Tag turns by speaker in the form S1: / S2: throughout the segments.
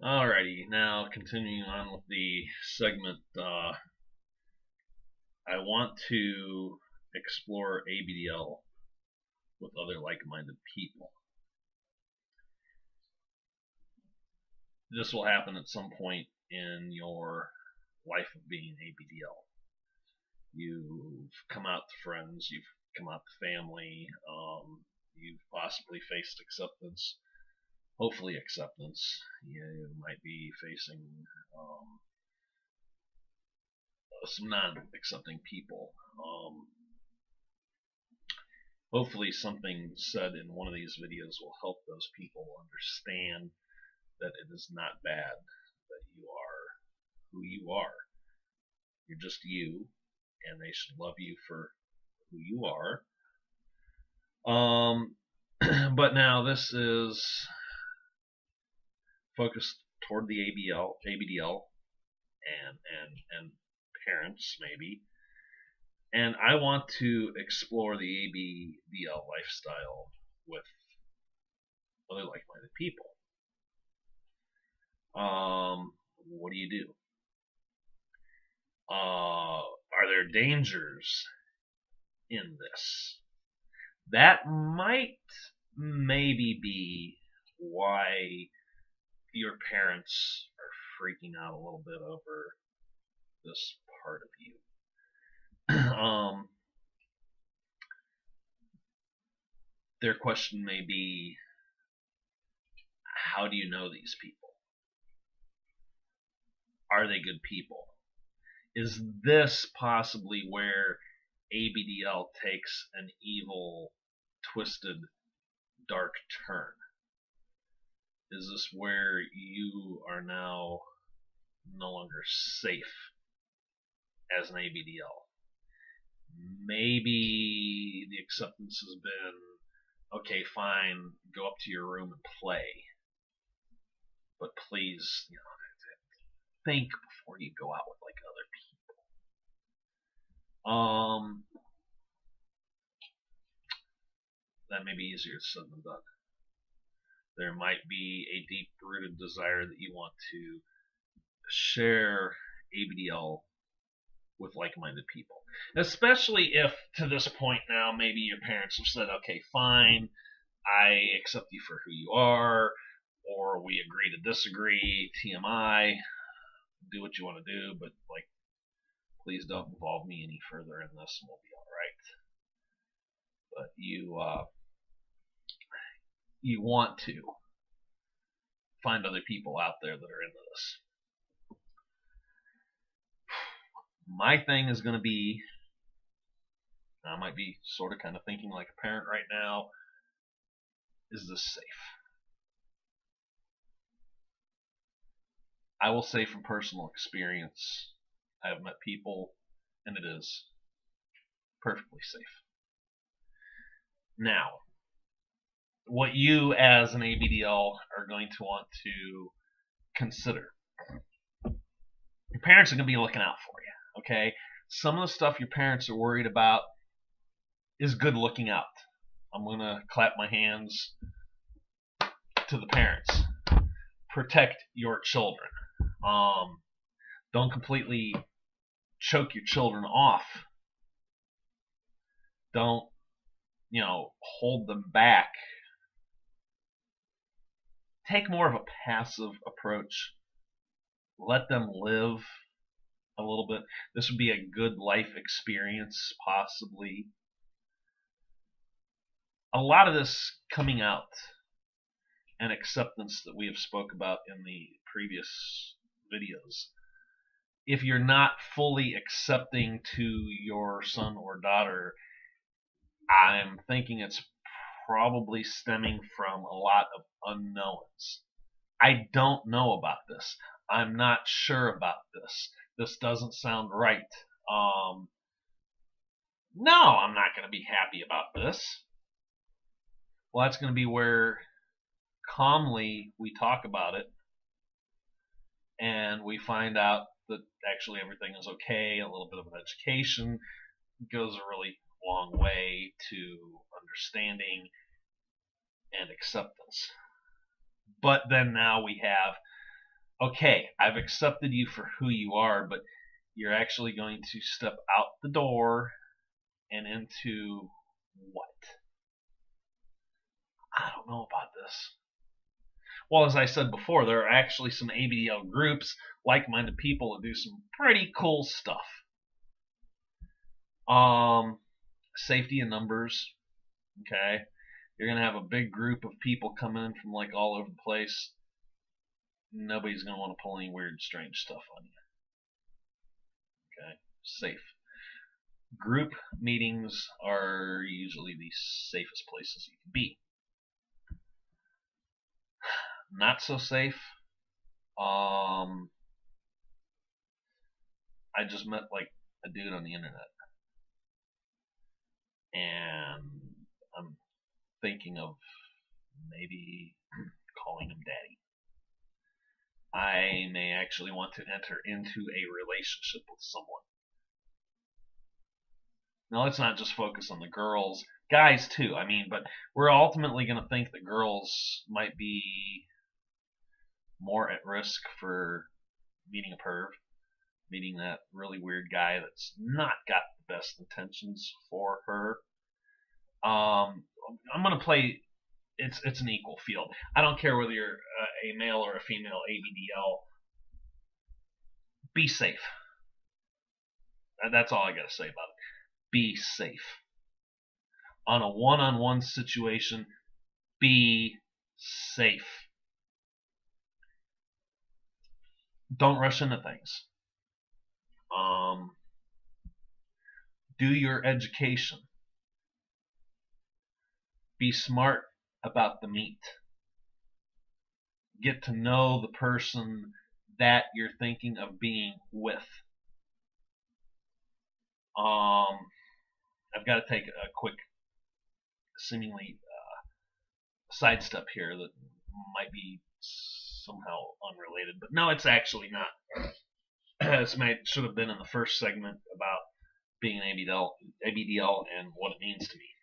S1: Alrighty, now continuing on with the segment, I want to explore ABDL with other like-minded people. This will happen at some point in your life of being ABDL. You've come out to friends, you've come out to family, you've possibly faced acceptance, hopefully acceptance. You might be facing some non-accepting people. Hopefully something said in one of these videos will help those people understand that it is not bad that you are who you are. You're just you, and they should love you for who you are. But now this is focused toward the ABDL, and parents maybe. And I want to explore the ABDL lifestyle with other like-minded people. What do you do? Are there dangers in this? That might maybe be why your parents are freaking out a little bit over this part of you. Their question may be, how do you know these people? Are they good people? Is this possibly where ABDL takes an evil, twisted, dark turn? Is this where you are now no longer safe as an ABDL? Maybe the acceptance has been, okay, fine, go up to your room and play, but please, think before you go out with like other people. That may be easier said than done. There might be a deep-rooted desire that you want to share ABDL with like-minded people, especially if to this point now maybe your parents have said, okay, fine, I accept you for who you are, or we agree to disagree, TMI, do what you want to do, but like, please don't involve me any further in this and we'll be all right. But you want to find other people out there that are into this. My thing is going to be, I might be sort of kind of thinking like a parent right now, is this safe? I will say from personal experience, I have met people and it is perfectly safe. Now, what you as an ABDL are going to want to consider, your parents are going to be looking out for you, okay? Some of the stuff your parents are worried about is good looking out. I'm going to clap my hands to the parents. Protect your children. Don't completely choke your children off. Don't, hold them back. Take more of a passive approach. Let them live a little bit. This would be a good life experience, possibly. A lot of this coming out and acceptance that we have spoke about in the previous videos, if you're not fully accepting to your son or daughter, I'm thinking it's probably stemming from a lot of unknowns. I don't know about this. I'm not sure about this. This doesn't sound right. No, I'm not going to be happy about this. Well, that's going to be where calmly we talk about it and we find out that actually everything is okay. A little bit of an education goes a really long way to understanding and acceptance. But then now we have okay, I've accepted you for who you are, but you're actually going to step out the door and into what? I don't know about this. Well, as I said before, there are actually some ABDL groups, like-minded people that do some pretty cool stuff. Safety in numbers. Okay, you're gonna have a big group of people coming in from like all over the place. Nobody's gonna want to pull any weird, strange stuff on you. Okay, safe. Group meetings are usually the safest places you can be. Not so safe. I just met like a dude on the internet, and I'm thinking of maybe calling him daddy. I may actually want to enter into a relationship with someone. Now, let's not just focus on the girls, guys too. I mean, but we're ultimately going to think that girls might be more at risk for meeting a perv, meeting that really weird guy that's not got the best intentions for her. I'm going to play. It's an equal field. I don't care whether you're a male or a female ABDL. Be safe. That's all I got to say about it. Be safe. On a one-on-one situation, be safe. Don't rush into things. Do your education. Be smart about the meet. Get to know the person that you're thinking of being with. I've got to take a quick, seemingly sidestep here that might be somehow unrelated, but no, it's actually not. This should have been in the first segment about being an ABDL and what it means to me.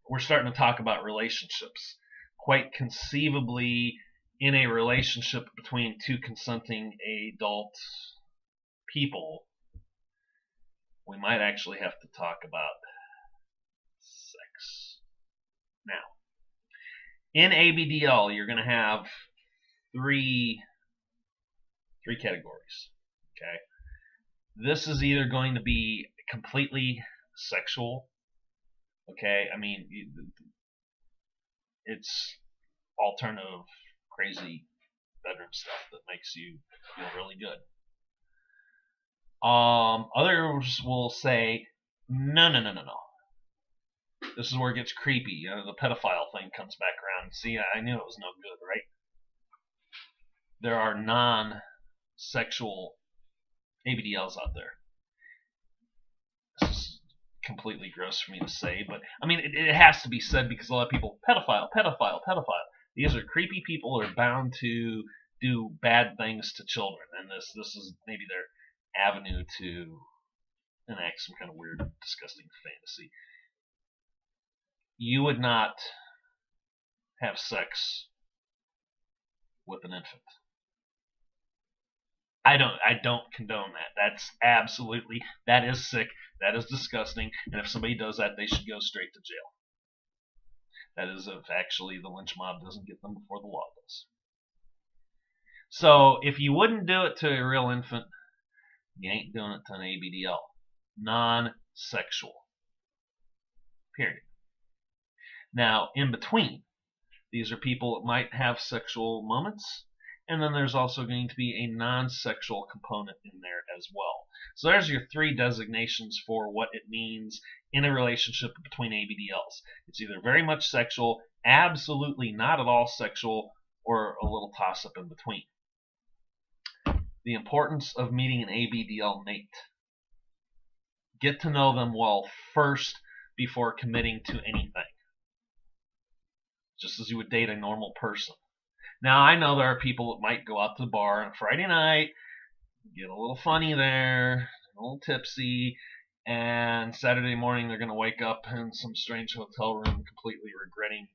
S1: We're starting to talk about relationships. Quite conceivably, in a relationship between two consenting adult people, we might actually have to talk about sex. Now, in ABDL, you're going to have three categories. Okay, this is either going to be completely sexual. Okay, I mean, it's alternative, crazy bedroom stuff that makes you feel really good. Others will say, no. This is where it gets creepy. You know, the pedophile thing comes back around. See, I knew it was no good, right? There are non-sexual ABDLs out there. This is completely gross for me to say, but I mean, it has to be said because a lot of people, pedophile. These are creepy people who are bound to do bad things to children, and this is maybe their avenue to enact some kind of weird, disgusting fantasy. You would not have sex with an infant. I don't condone that. That is sick. That is disgusting. And if somebody does that, they should go straight to jail. That is if actually the lynch mob doesn't get them before the law does. So if you wouldn't do it to a real infant, you ain't doing it to an ABDL. Non-sexual. Period. Now, in between, these are people that might have sexual moments, and then there's also going to be a non-sexual component in there as well. So there's your three designations for what it means in a relationship between ABDLs. It's either very much sexual, absolutely not at all sexual, or a little toss-up in between. The importance of meeting an ABDL mate. Get to know them well first before committing to anything. Just as you would date a normal person. Now, I know there are people that might go out to the bar on a Friday night, get a little funny there, a little tipsy, and Saturday morning they're going to wake up in some strange hotel room completely regretting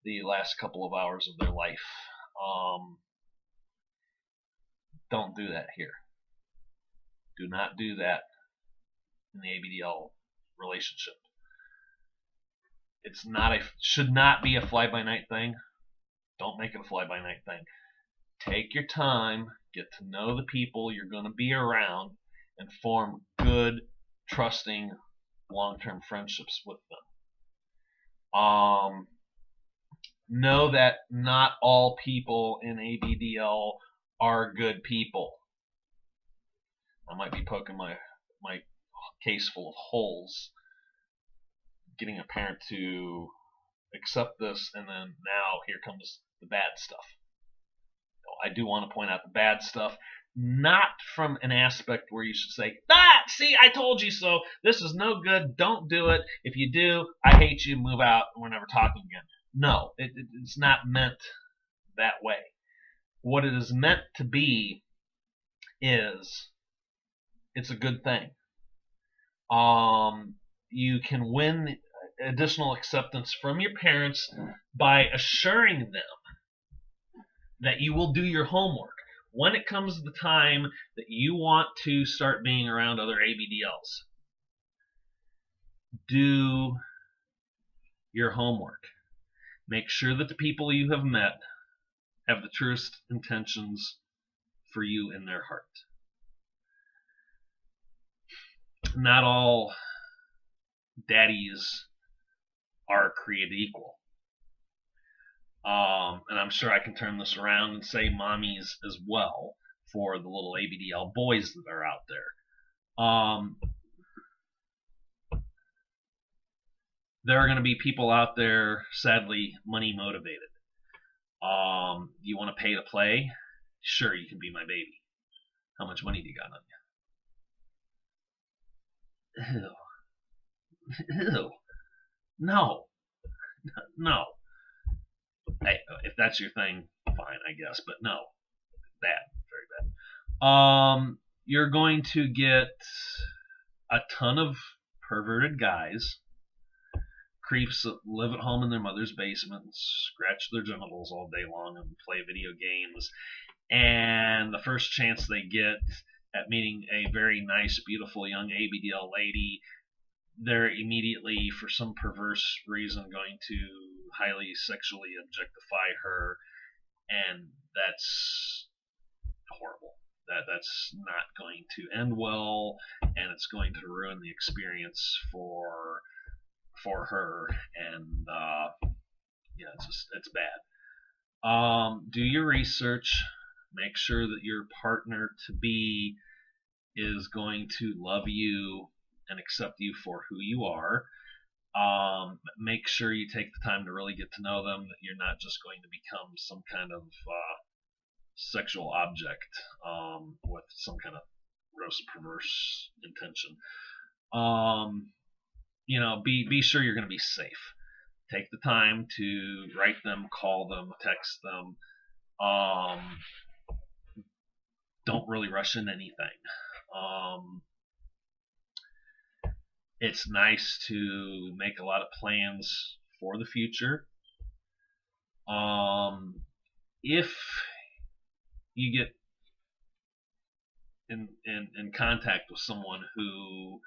S1: the last couple of hours of their life. Don't do that here. Do not do that in the ABDL relationship. Should not be a fly-by-night thing. Don't make it a fly-by-night thing. Take your time, get to know the people you're going to be around, and form good, trusting, long-term friendships with them. Know that not all people in ABDL are good people. I might be poking my case full of holes, getting a parent to accept this, and then now here comes the bad stuff. I do want to point out the bad stuff, not from an aspect where you should say, see, I told you so. This is no good. Don't do it. If you do, I hate you. Move out. We're never talking again. No, it's not meant that way. What it is meant to be is it's a good thing. You can win additional acceptance from your parents by assuring them that you will do your homework when it comes to the time that you want to start being around other ABDLs. Do your homework. Make sure that the people you have met have the truest intentions for you in their heart. Not all daddies are created equal. And I'm sure I can turn this around and say mommies as well for the little ABDL boys that are out there. There are going to be people out there, sadly, money motivated. You want to pay to play? Sure, you can be my baby. How much money do you got on you? Ew. Ew. No. No. Hey, if that's your thing, fine, I guess. But no. Bad. Very bad. You're going to get a ton of perverted guys, creeps that live at home in their mother's basement and scratch their genitals all day long and play video games. And the first chance they get at meeting a very nice, beautiful young ABDL lady, they're immediately, for some perverse reason, going to highly sexually objectify her, and that's horrible. That's not going to end well, and it's going to ruin the experience for her, and yeah, it's bad. Do your research. Make sure that your partner to be is going to love you and accept you for who you are. Make sure you take the time to really get to know them, that you're not just going to become some kind of sexual object with some kind of gross perverse intention. Be sure you're going to be safe. Take the time to write them, call them, text them. Don't really rush into anything. It's nice to make a lot of plans for the future. If you get in contact with someone who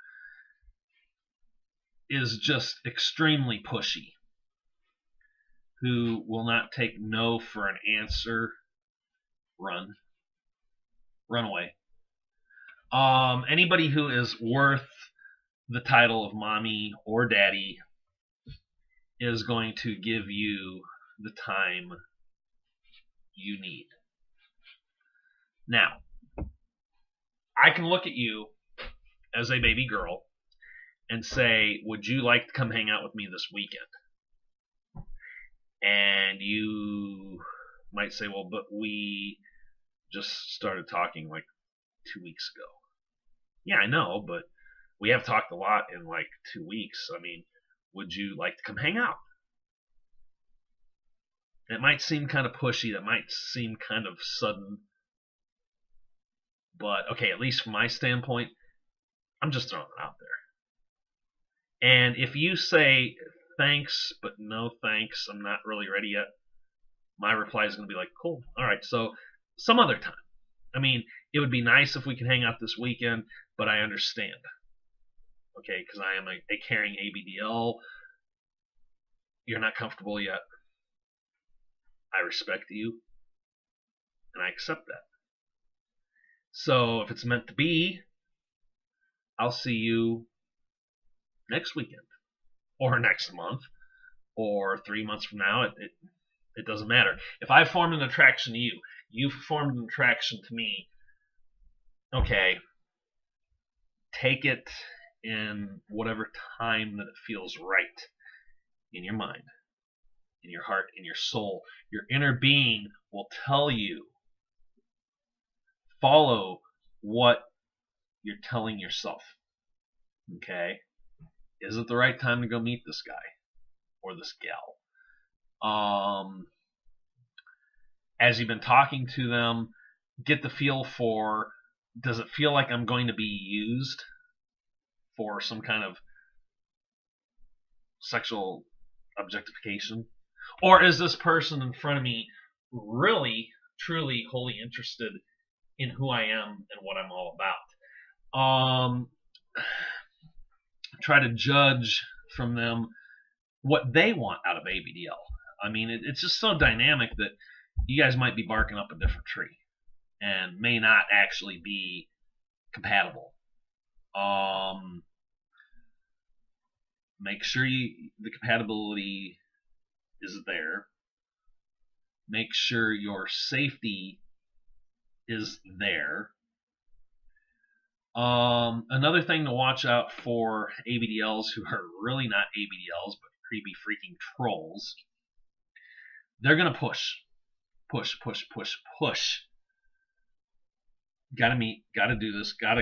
S1: is just extremely pushy, who will not take no for an answer, run away. Anybody who is worth the title of mommy or daddy is going to give you the time you need. Now, I can look at you as a baby girl and say, would you like to come hang out with me this weekend? And you might say, well, but we just started talking like 2 weeks ago. Yeah, I know, but we have talked a lot in like 2 weeks. I mean, would you like to come hang out? It might seem kind of pushy. That might seem kind of sudden. But, okay, at least from my standpoint, I'm just throwing it out there. And if you say, thanks, but no thanks, I'm not really ready yet, My reply is going to be like, cool, all right, so some other time. I mean, it would be nice if we could hang out this weekend, but I understand. Okay, because I am a carrying ABDL. You're not comfortable yet. I respect you, and I accept that. So if it's meant to be, I'll see you next weekend, or next month, or 3 months from now. It doesn't matter. If I formed an attraction to you, you've formed an attraction to me. Okay, take it in whatever time that it feels right in your mind, in your heart, in your soul. Your inner being will tell you. Follow what you're telling yourself. Okay? Is it the right time to go meet this guy or this gal? As you've been talking to them, get the feel for, does it feel like I'm going to be used for some kind of sexual objectification? Or is this person in front of me really, truly, wholly interested in who I am and what I'm all about? Try to judge from them what they want out of ABDL. I mean, it's just so dynamic that you guys might be barking up a different tree and may not actually be compatible. Make sure the compatibility is there. Make sure your safety is there. Another thing to watch out for ABDLs who are really not ABDLs but creepy freaking trolls. They're gonna push. Gotta meet, gotta do this, gotta.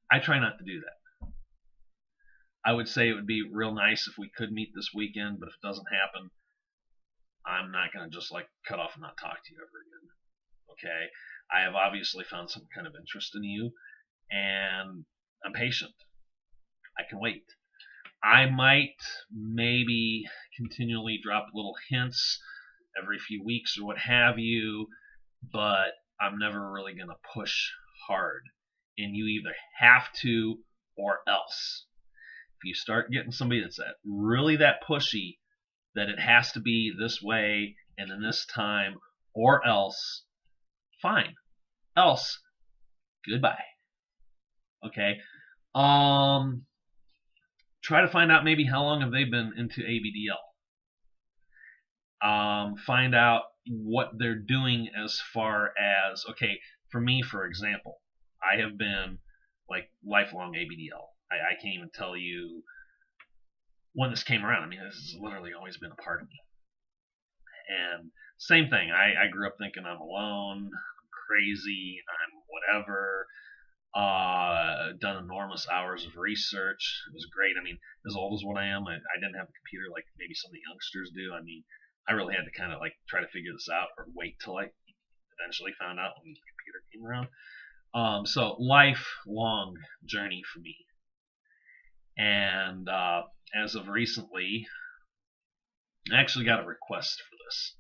S1: I try not to do that. I would say it would be real nice if we could meet this weekend, but if it doesn't happen, I'm not gonna just like cut off and not talk to you ever again. Okay? I have obviously found some kind of interest in you, and I'm patient. I can wait. I might maybe continually drop little hints every few weeks or what have you, but I'm never really going to push hard. And you either have to or else. If you start getting somebody that's really that pushy, that it has to be this way and in this time or else, fine. Else, goodbye. Okay? Try to find out maybe how long have they been into ABDL. Find out what they're doing as far as, okay, for me, for example, I have been like lifelong ABDL. I can't even tell you when this came around. I mean, this has literally always been a part of me. And same thing, I grew up thinking I'm alone, I'm crazy, I'm whatever. Done enormous hours of research. It was great. I mean, as old as what I am, I didn't have a computer like maybe some of the youngsters do. I mean, I really had to kind of like try to figure this out or wait till I eventually found out when the computer came around. So lifelong journey for me. And as of recently, I actually got a request for this.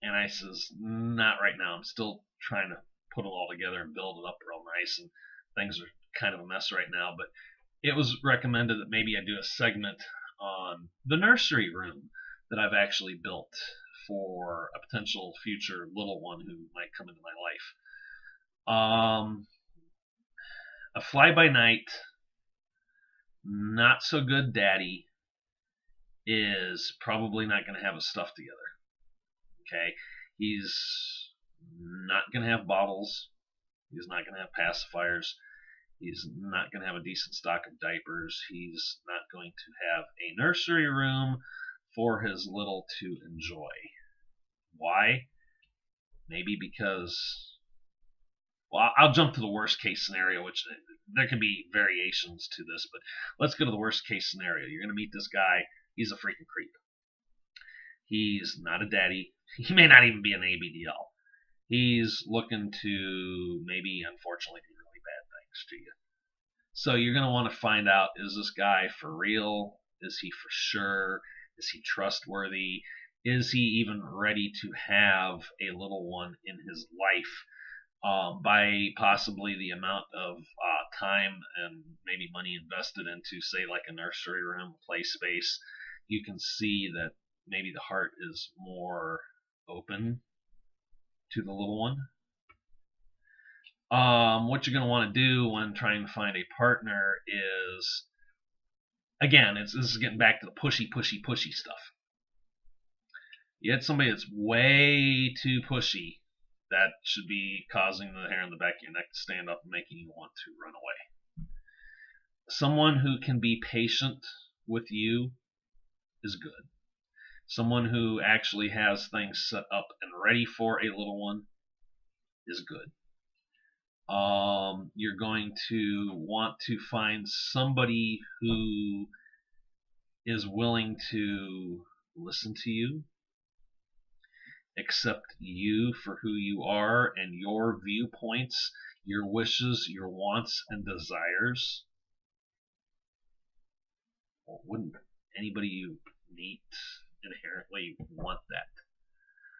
S1: And I says, not right now. I'm still trying to put it all together and build it up real nice. And things are kind of a mess right now. But it was recommended that maybe I do a segment on the nursery room that I've actually built for a potential future little one who might come into my life. A fly-by-night, not so good daddy is probably not going to have his stuff together. Okay? He's not going to have bottles. He's not going to have pacifiers. He's not going to have a decent stock of diapers. He's not going to have a nursery room for his little to enjoy. Why? Maybe because, well, I'll jump to the worst case scenario, which there can be variations to this, but let's go to the worst case scenario. You're going to meet this guy. He's a freaking creep. He's not a daddy. He may not even be an ABDL. He's looking to maybe, unfortunately, do really bad things to you. So you're going to want to find out, is this guy for real? Is he for sure? Is he trustworthy? Is he even ready to have a little one in his life? By possibly the amount of time and maybe money invested into, say, like a nursery room, play space, you can see that maybe the heart is more open to the little one. What you're going to want to do when trying to find a partner is, again, this is getting back to the pushy stuff. You get somebody that's way too pushy, that should be causing the hair on the back of your neck to stand up and making you want to run away. Someone who can be patient with you is good. Someone who actually has things set up and ready for a little one is good. You're going to want to find somebody who is willing to listen to you, accept you for who you are and your viewpoints, your wishes, your wants, and desires. Well, wouldn't anybody you meet inherently want that?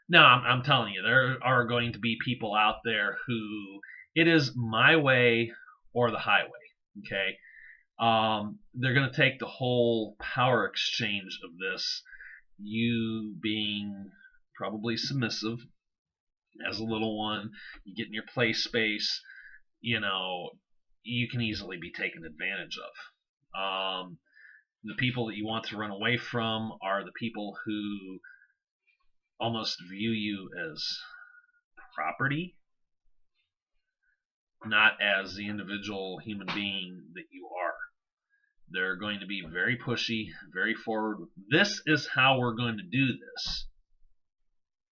S1: No, I'm telling you, there are going to be people out there who it is my way or the highway. Okay, they're going to take the whole power exchange of this. You being probably submissive as a little one, you get in your play space, you can easily be taken advantage of. The people that you want to run away from are the people who almost view you as property, not as the individual human being that you are. They're going to be very pushy, very forward. This is how we're going to do this.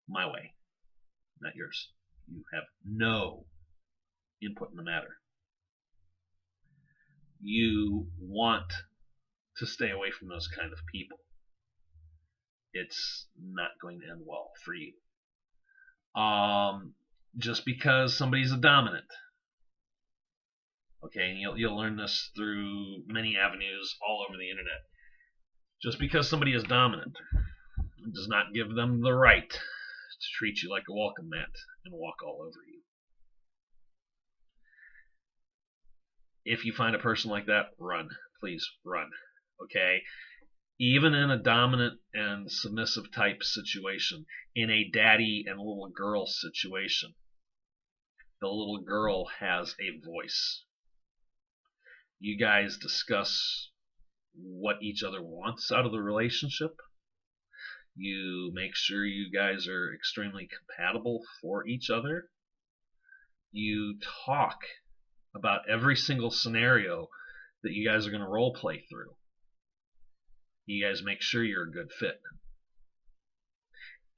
S1: My way, not yours. You have no input in the matter. You want to stay away from those kind of people. It's not going to end well for you. Just because somebody's a dominant. Okay, and you'll learn this through many avenues all over the internet. Just because somebody is dominant does not give them the right to treat you like a welcome mat and walk all over you. If you find a person like that, run. Please run. Okay? Even in a dominant and submissive type situation, in a daddy and little girl situation, the little girl has a voice. You guys discuss what each other wants out of the relationship. You make sure you guys are extremely compatible for each other. You talk about every single scenario that you guys are going to role play through. You guys make sure you're a good fit.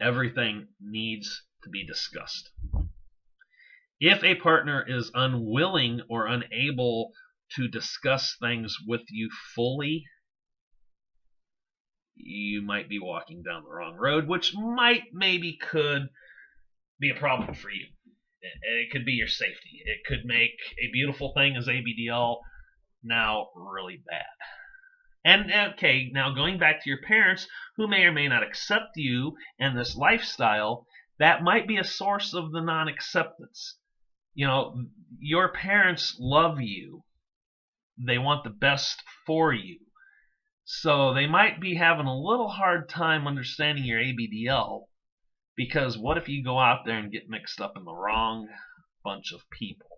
S1: Everything needs to be discussed. If a partner is unwilling or unable to discuss things with you fully, you might be walking down the wrong road, which could be a problem for you. It could be your safety. It could make a beautiful thing as ABDL now really bad. And okay, now going back to your parents who may or may not accept you and this lifestyle, that might be a source of the non-acceptance. Your parents love you. They want the best for you. So they might be having a little hard time understanding your ABDL, because what if you go out there and get mixed up in the wrong bunch of people?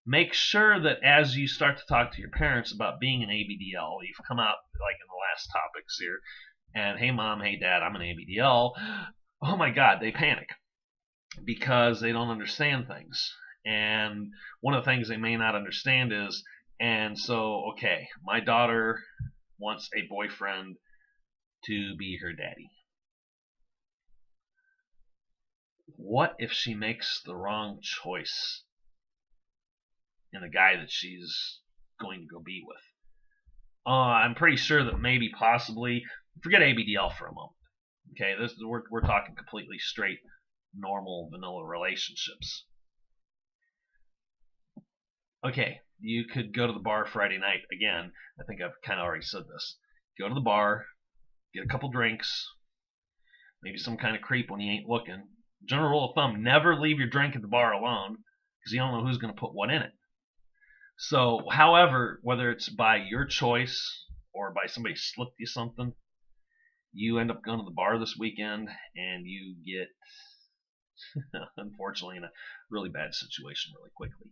S1: Make sure that as you start to talk to your parents about being an ABDL, you've come out like in the last topics here, and hey mom, hey dad, I'm an ABDL. Oh my God, they panic because they don't understand things. And one of the things they may not understand is, and so, okay, my daughter wants a boyfriend to be her daddy. What if she makes the wrong choice in the guy that she's going to go be with? I'm pretty sure that maybe possibly, forget ABDL for a moment. Okay, we're talking completely straight, normal, vanilla relationships. Okay, you could go to the bar Friday night. Again, I think I've kind of already said this. go to the bar, get a couple drinks, maybe some kind of creep when he ain't looking. General rule of thumb: never leave your drink at the bar alone because you don't know who's going to put what in it. So, however, whether it's by your choice or by somebody slipped you something, you end up going to the bar this weekend and you get, unfortunately, in a really bad situation really quickly.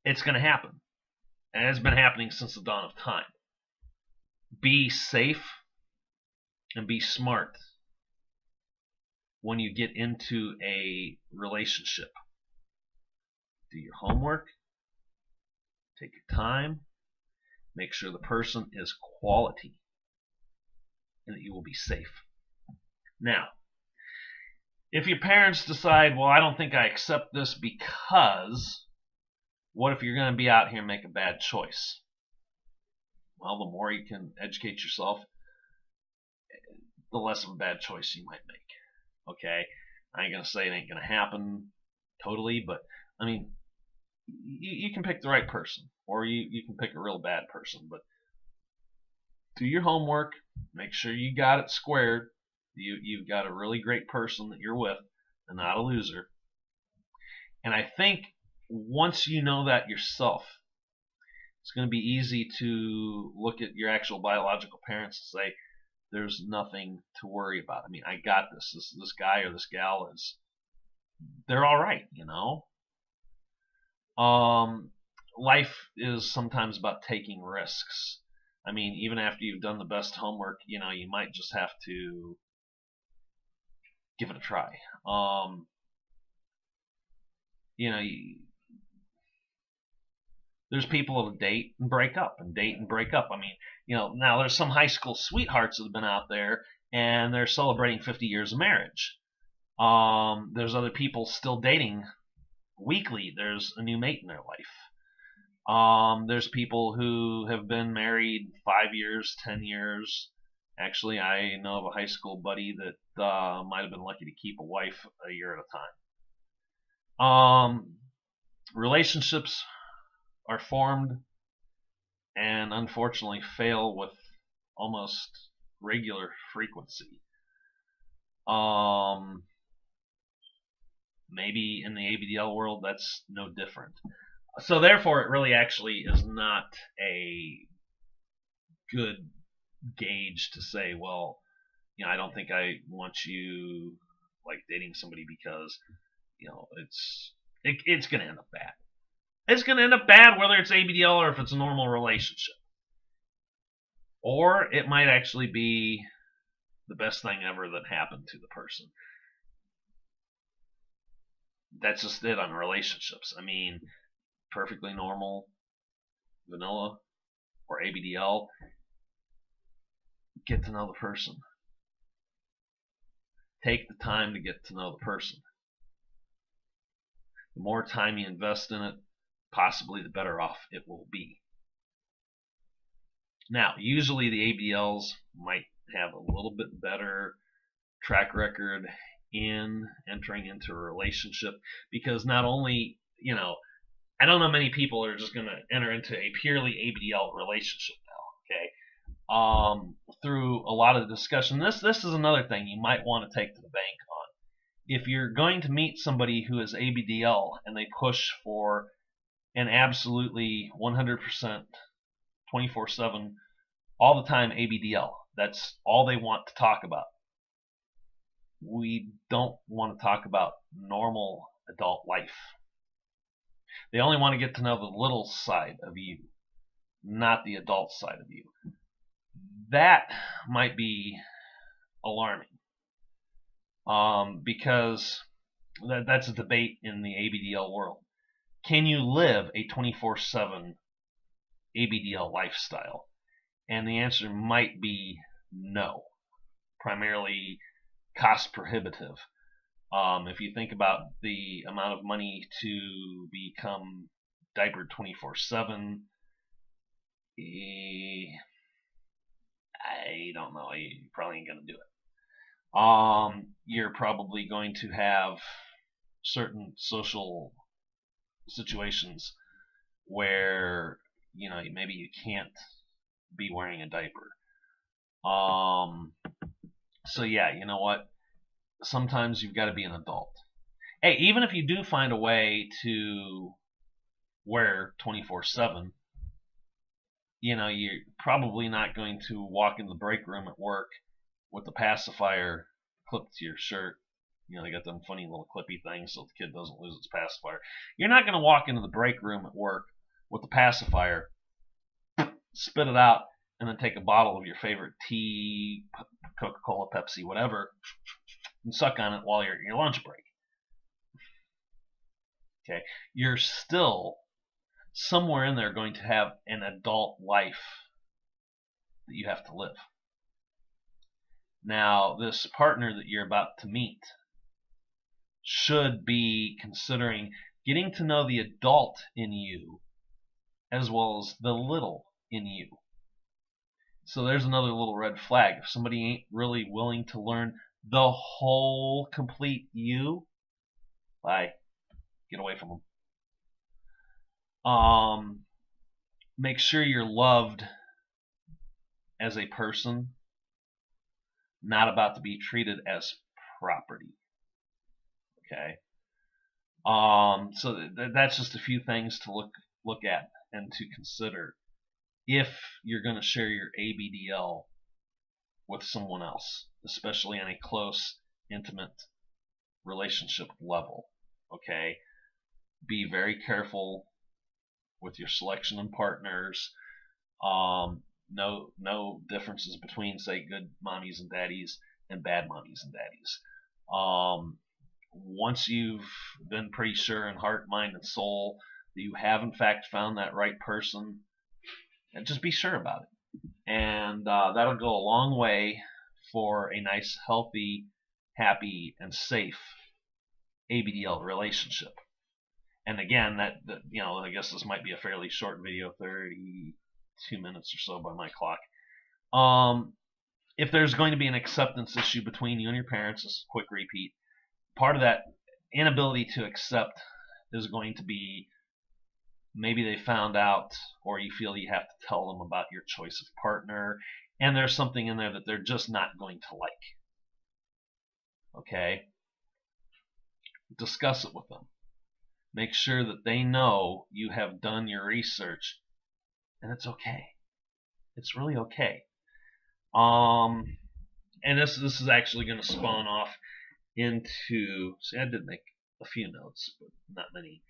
S1: It's going to happen. And it's been happening since the dawn of time. Be safe and be smart when you get into a relationship. Do your homework, take your time, make sure the person is quality, and that you will be safe. Now, if your parents decide, well, I don't think I accept this because, what if you're going to be out here and make a bad choice? Well, the more you can educate yourself, the less of a bad choice you might make. Okay? I ain't going to say it ain't going to happen totally, but, I mean, you can pick the right person, or you can pick a real bad person, but do your homework, make sure you got it squared, you've got a really great person that you're with and not a loser. And I think once you know that yourself, it's going to be easy to look at your actual biological parents and say, there's nothing to worry about. I mean, I got this. This guy or this gal they're all right, you know. Life is sometimes about taking risks. I mean, even after you've done the best homework, you know, you might just have to give it a try. You know, there's people that'll date and break up and date and break up. I mean, you know, now there's some high school sweethearts that have been out there and they're celebrating 50 years of marriage. There's other people still dating weekly. There's a new mate in their life. There's people who have been married 5 years, 10 years. Actually, I know of a high school buddy that might have been lucky to keep a wife a year at a time. Relationships are formed and unfortunately fail with almost regular frequency. Maybe in the ABDL world that's no different. So therefore, it really actually is not a good gauge to say, well, you know, I don't think I want you like dating somebody because, you know, it's going to end up bad. It's going to end up bad whether it's ABDL or if it's a normal relationship. Or it might actually be the best thing ever that happened to the person. That's just it on relationships. I mean, perfectly normal, vanilla, or ABDL, get to know the person. Take the time to get to know the person. The more time you invest in it, possibly the better off it will be. Now, usually the ABDLs might have a little bit better track record in entering into a relationship because not only, you know, I don't know many people are just going to enter into a purely ABDL relationship now, okay? Through a lot of the discussion, this is another thing you might want to take to the bank on. If you're going to meet somebody who is ABDL and they push for an absolutely 100%, 24/7, all the time ABDL, that's all they want to talk about. We don't want to talk about normal adult life. They only want to get to know the little side of you, not the adult side of you. That might be alarming because that's a debate in the ABDL world. Can you live a 24/7 ABDL lifestyle? And the answer might be no, primarily cost prohibitive. If you think about the amount of money to become diapered 24/7, I don't know. You probably ain't going to do it. You're probably going to have certain social situations where, you know, maybe you can't be wearing a diaper. So yeah, you know what? Sometimes you've got to be an adult. Hey, even if you do find a way to wear 24/7, you're probably not going to walk in the break room at work with the pacifier clipped to your shirt. They got them funny little clippy things so the kid doesn't lose its pacifier. You're not going to walk into the break room at work with the pacifier, spit it out, and then take a bottle of your favorite tea, Coca-Cola, Pepsi, whatever, and suck on it while you're at your lunch break. Okay, you're still somewhere in there going to have an adult life that you have to live. Now, this partner that you're about to meet should be considering getting to know the adult in you as well as the little in you. So there's another little red flag. If somebody ain't really willing to learn the whole complete you, bye. Get away from them. Make sure you're loved as a person, not about to be treated as property. Okay. So that's just a few things to look at and to consider if you're going to share your ABDL with someone else, especially on a close, intimate relationship level. Okay. Be very careful with your selection of partners. No differences between, say, good mommies and daddies and bad mommies and daddies. Once you've been pretty sure in heart, mind, and soul that you have in fact found that right person, and just be sure about it. And that'll go a long way for a nice, healthy, happy, and safe ABDL relationship. And again, that I guess this might be a fairly short video, 32 minutes or so by my clock. If there's going to be an acceptance issue between you and your parents, this is a quick repeat. Part of that inability to accept is going to be maybe they found out, or you feel you have to tell them about your choice of partner, and there's something in there that they're just not going to like. Okay? Discuss it with them. Make sure that they know you have done your research, and it's okay. It's really okay. And this is actually going to spawn off into. See, I did make a few notes, but not many.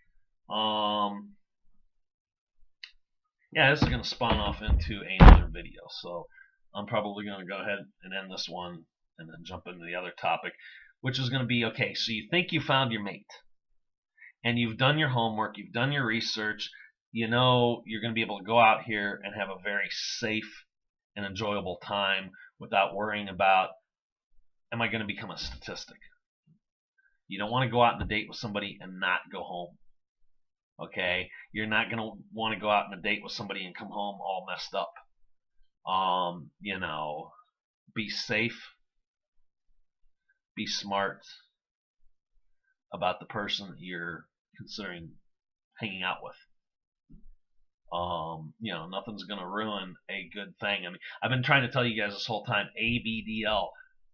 S1: Yeah, this is going to spawn off into another video, so I'm probably going to go ahead and end this one and then jump into the other topic, which is going to be, okay, so you think you found your mate, and you've done your homework, you've done your research, you're going to be able to go out here and have a very safe and enjoyable time without worrying about, am I going to become a statistic? You don't want to go out on a date with somebody and not go home. Okay? You're not going to want to go out on a date with somebody and come home all messed up. Be safe. Be smart about the person that you're considering hanging out with. Nothing's going to ruin a good thing. I mean, I've been trying to tell you guys this whole time, ABDL,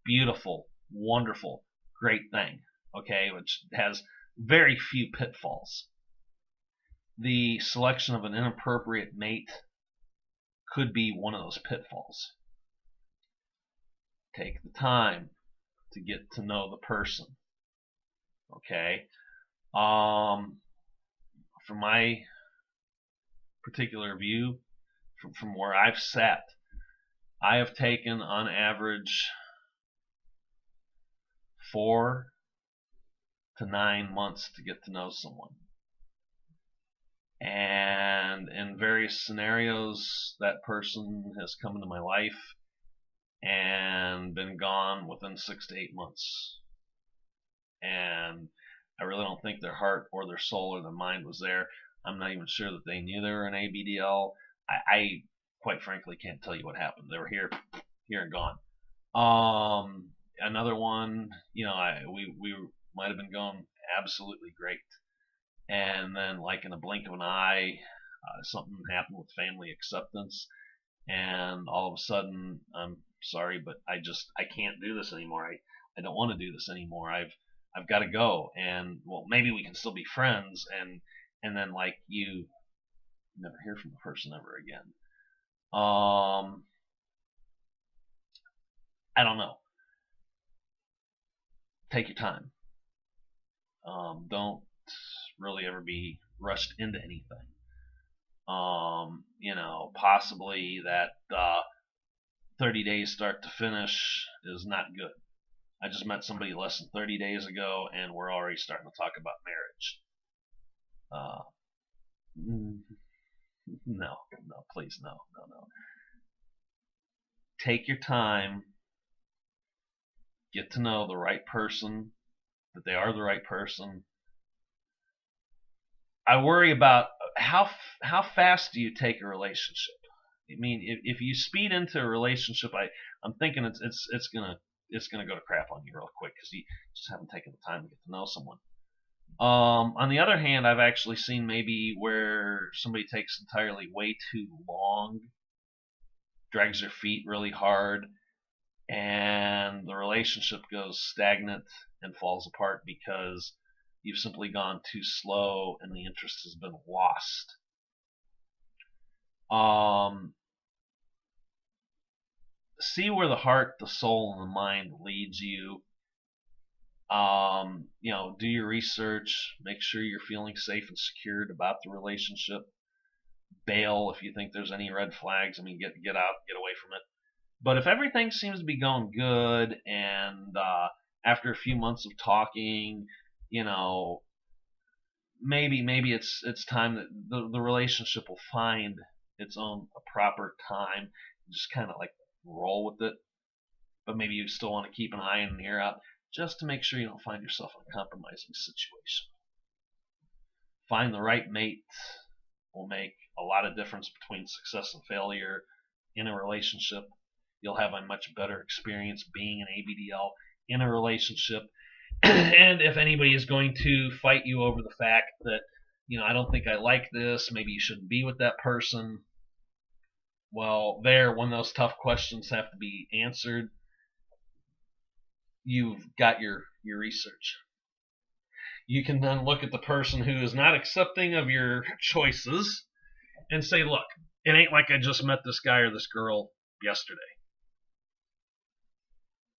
S1: beautiful, wonderful, great thing, okay, which has very few pitfalls. The selection of an inappropriate mate could be one of those pitfalls. Take the time to get to know the person, okay? From my particular view, from where I've sat, I have taken on average 4 to 9 months to get to know someone. And in various scenarios, that person has come into my life and been gone within 6 to 8 months. And I really don't think their heart or their soul or their mind was there. I'm not even sure that they knew they were an ABDL. I quite frankly can't tell you what happened. They were here and gone. Another one, we might have been going absolutely great, and then like in a blink of an eye, something happened with family acceptance, and all of a sudden, I'm sorry, but I can't do this anymore. I don't want to do this anymore. I've got to go. And well, maybe we can still be friends. And then like you never hear from the person ever again. I don't know. Take your time. Don't really ever be rushed into anything. Possibly that 30 days start to finish is not good. I just met somebody less than 30 days ago, and we're already starting to talk about marriage. No, no, please, no, no, no. Take your time, get to know the right person, that they are the right person. I worry about how fast do you take a relationship. I mean, if you speed into a relationship, I'm thinking it's gonna go to crap on you real quick because you just haven't taken the time to get to know someone. On the other hand, I've actually seen maybe where somebody takes entirely way too long, drags their feet really hard, and the relationship goes stagnant and falls apart because you've simply gone too slow and the interest has been lost. See where the heart, the soul, and the mind leads you. Do your research. Make sure you're feeling safe and secured about the relationship. Bail if you think there's any red flags. I mean, get out, get away from it. But if everything seems to be going good, and after a few months of talking, maybe it's time that the relationship will find its own a proper time. Just kind of like roll with it, but maybe you still want to keep an eye and an ear out just to make sure you don't find yourself in a compromising situation. Find the right mate will make a lot of difference between success and failure in a relationship. You'll have a much better experience being an ABDL in a relationship. And if anybody is going to fight you over the fact that, I don't think I like this, maybe you shouldn't be with that person, well, when those tough questions have to be answered, you've got your research. You can then look at the person who is not accepting of your choices and say, look, it ain't like I just met this guy or this girl yesterday.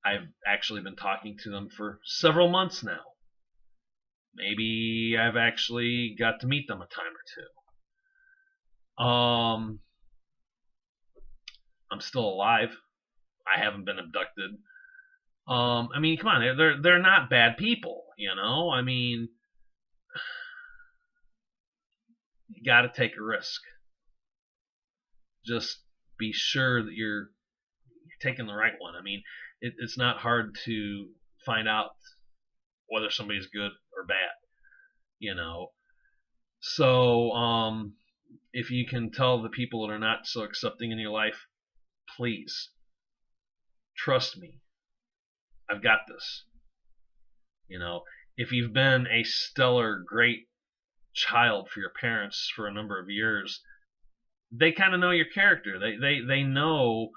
S1: I've actually been talking to them for several months now. Maybe I've actually got to meet them a time or two. I'm still alive. I haven't been abducted. I mean, come on, they're not bad people, I mean, you got to take a risk. Just be sure that you're taking the right one. I mean, it's not hard to find out whether somebody's good or bad, So, if you can tell the people that are not so accepting in your life, please trust me. I've got this. If you've been a stellar, great child for your parents for a number of years, they kind of know your character. They know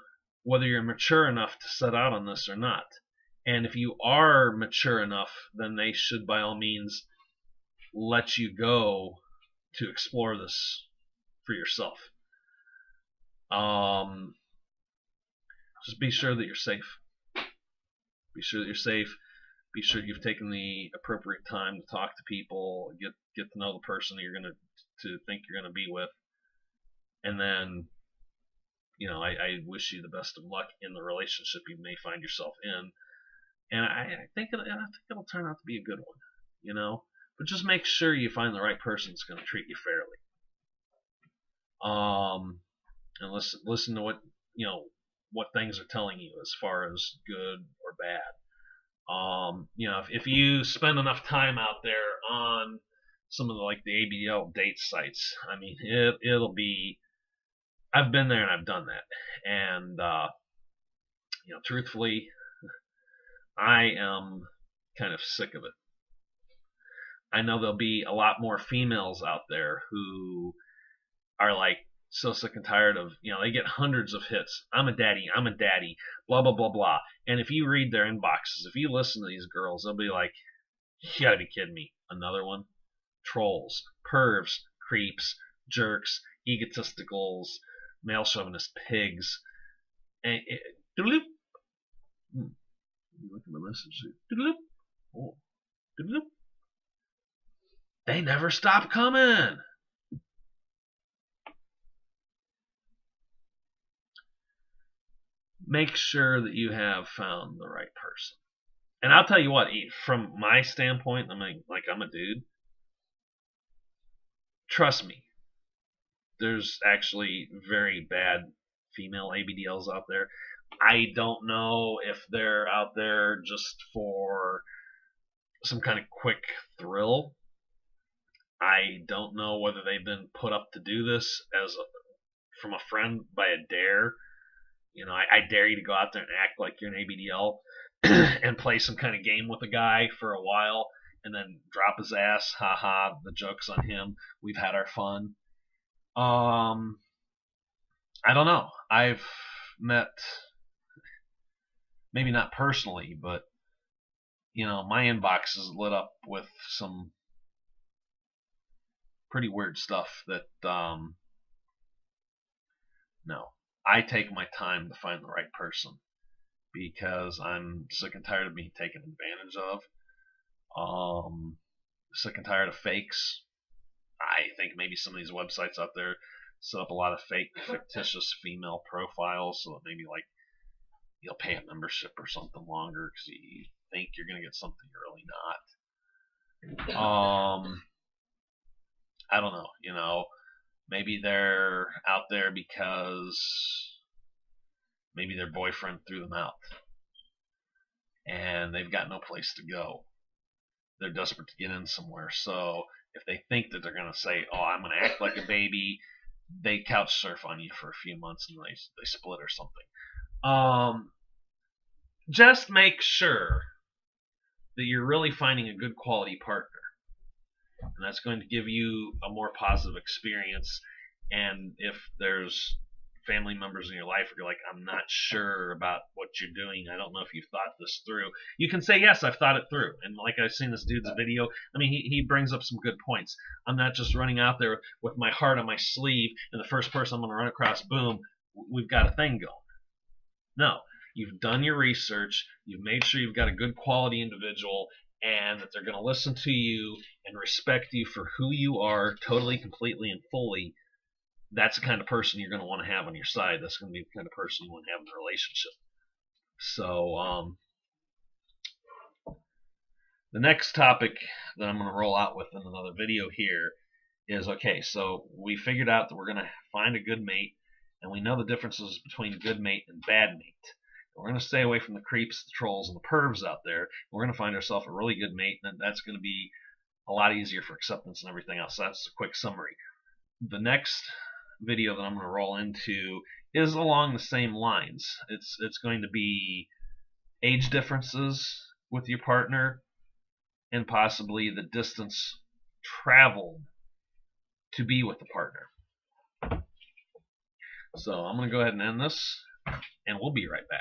S1: whether you're mature enough to set out on this or not. And if you are mature enough, then they should by all means let you go to explore this for yourself. Just be sure that you're safe. Be sure that you're safe. Be sure you've taken the appropriate time to talk to people, get to know the person that you're going to think you're going to be with, and then, I wish you the best of luck in the relationship you may find yourself in, and I think it'll turn out to be a good one, But just make sure you find the right person that's going to treat you fairly. And listen to what things are telling you as far as good or bad. If you spend enough time out there on some of the ABDL date sites, I mean, it'll be. I've been there and I've done that, and truthfully, I am kind of sick of it. I know there'll be a lot more females out there who are like so sick and tired of, they get hundreds of hits. I'm a daddy, blah, blah, blah, blah. And if you read their inboxes, if you listen to these girls, they'll be like, you gotta be kidding me. Another one? Trolls, pervs, creeps, jerks, egotisticals, male chauvinist pigs. And look at my message. Oh, they never stop coming. Make sure that you have found the right person. And I'll tell you what, from my standpoint, I'm a dude. Trust me, there's actually very bad female ABDLs out there. I don't know if they're out there just for some kind of quick thrill. I don't know whether they've been put up to do this from a friend by a dare. I dare you to go out there and act like you're an ABDL and play some kind of game with a guy for a while and then drop his ass. Haha, the joke's on him. We've had our fun. I don't know. I've met, maybe not personally, but my inbox is lit up with some pretty weird stuff that no. I take my time to find the right person because I'm sick and tired of being taken advantage of. Sick and tired of fakes. I think maybe some of these websites out there set up a lot of fake, fictitious female profiles so that maybe like you'll pay a membership or something longer because you think you're going to get something you're really not. I don't know. Maybe they're out there because maybe their boyfriend threw them out and they've got no place to go. They're desperate to get in somewhere. So if they think that they're going to say, oh, I'm going to act like a baby, they couch surf on you for a few months and they split or something. Just make sure that you're really finding a good quality partner. And that's going to give you a more positive experience. And if there's family members in your life where you're like, I'm not sure about what you're doing, I don't know if you've thought this through, you can say, yes, I've thought it through. And like I've seen this dude's video, he brings up some good points. I'm not just running out there with my heart on my sleeve and the first person I'm going to run across, boom, we've got a thing going. No, you've done your research, you've made sure you've got a good quality individual, and that they're going to listen to you and respect you for who you are totally, completely, and fully. That's the kind of person you're going to want to have on your side. That's going to be the kind of person you want to have in a relationship. So the next topic that I'm going to roll out with in another video here is, okay, so we figured out that we're going to find a good mate, and we know the differences between good mate and bad mate. We're going to stay away from the creeps, the trolls, and the pervs out there. We're going to find ourselves a really good mate, and that's going to be a lot easier for acceptance and everything else. That's a quick summary. The next video that I'm going to roll into is along the same lines. It's going to be age differences with your partner and possibly the distance traveled to be with the partner. So I'm going to go ahead and end this, and we'll be right back.